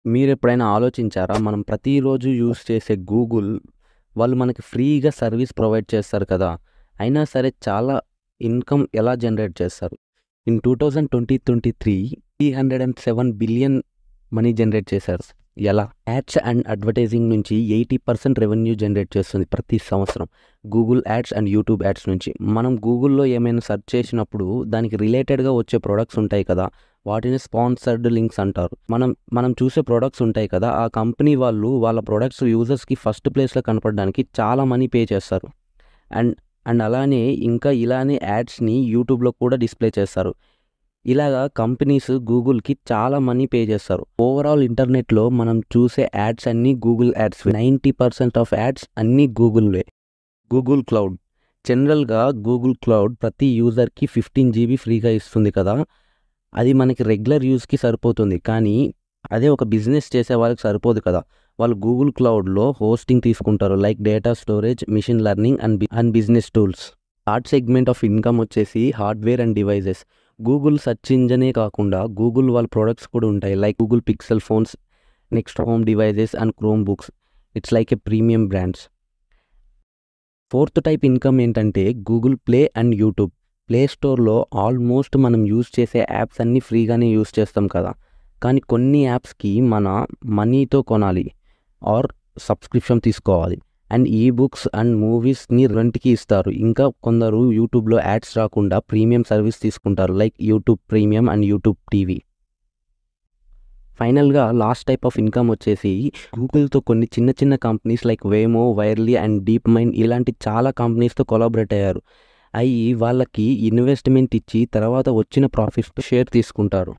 మీరెప్పుడైనా ఆలోచించారా? మనం ప్రతిరోజు యూజ్ చేసే గూగుల్ వాళ్ళు మనకి ఫ్రీగా సర్వీస్ ప్రొవైడ్ చేస్తారు కదా! అయినా సరే చాలా ఇన్‌కమ్ ఎలా జనరేట్ చేస్తారు? ఇన్ 2023 307 బిలియన్ మనీ జనరేట్ చేశారు. ఎలా? యాడ్స్ అండ్ అడ్వర్టైజింగ్ నుంచి 80% రెవెన్యూ జనరేట్ చేస్తుంది ప్రతి సంవత్సరం. Google ads and YouTube ads నుంచి. మనం గూగుల్‌లో ఏమైనా సెర్చ్ చేసినప్పుడు దానికి రిలేటెడ్‌గా వచ్చే ప్రొడక్ట్స్ ఉంటాయి కదా! వాటిని స్పాన్సర్డ్ లింక్స్ అంటారు. మనం చూసే ప్రొడక్ట్స్ ఉంటాయి కదా! ఆ కంపెనీ వాళ్ళు వాళ్ళ ప్రొడక్ట్స్ యూజర్స్‌కి ఫస్ట్ ప్లేస్‌లో కనపడడానికి చాలా మనీ పే చేస్తారు. అండ్ అండ్ అలానే ఇంకా ఇలానే యాడ్స్‌ని యూట్యూబ్‌లో కూడా డిస్‌ప్లే చేస్తారు. ఇలాగా కంపెనీస్ గూగుల్‌కి చాలా మనీ పే చేస్తారు. ఓవరాల్ ఇంటర్నెట్‌లో మనం చూసే యాడ్స్ అన్నీ గూగుల్ యాడ్స్‌వే. 90% ఆఫ్ యాడ్స్ అన్నీ గూగుల్‌వే. Google cloud. జనరల్‌గా గూగుల్ క్లౌడ్ ప్రతి యూజర్‌కి 15 జీబీ ఫ్రీగా ఇస్తుంది కదా! అది మనకి రెగ్యులర్ యూజ్‌కి సరిపోతుంది. కానీ అదే ఒక బిజినెస్ చేసే వాళ్ళకి సరిపోదు కదా! వాళ్ళు గూగుల్ క్లౌడ్‌లో హోస్టింగ్ తీసుకుంటారు. Like data storage, machine learning and business tools. Third segment of income వచ్చేసి hardware and devices. Google search ఇంజినే కాకుండా గూగుల్ వాళ్ళ ప్రొడక్ట్స్ కూడా ఉంటాయి. Like Google pixel phones, next home devices and chrome books. It's like a premium brands. Fourth type income ఏంటంటే Google play and YouTube. Play స్టోర్‌లో almost మనం use చేసే apps అన్నీ ఫ్రీగానే యూజ్ చేస్తాం కదా! కానీ కొన్ని యాప్స్‌కి మనీతో కొనాలి ఆర్ సబ్స్క్రిప్షన్ తీసుకోవాలి. అండ్ ఈ బుక్స్ అండ్ మూవీస్‌ని రెంట్‌కి ఇస్తారు. ఇంకా కొందరు యూట్యూబ్‌లో యాడ్స్ రాకుండా ప్రీమియం సర్వీస్ తీసుకుంటారు. Like YouTube premium and YouTube TV. ఫైనల్‌గా లాస్ట్ టైప్ ఆఫ్ ఇన్‌కమ్ వచ్చేసి గూగుల్‌తో కొన్ని చిన్న చిన్న companies like Waymo, Verily and DeepMind ఇలాంటి చాలా కంపెనీస్‌తో కొలాబరేట్ అయ్యారు. వాళ్ళకి ఇన్వెస్ట్‌మెంట్ ఇచ్చి తర్వాత వచ్చిన ప్రాఫిట్స్‌తో షేర్ తీసుకుంటారు.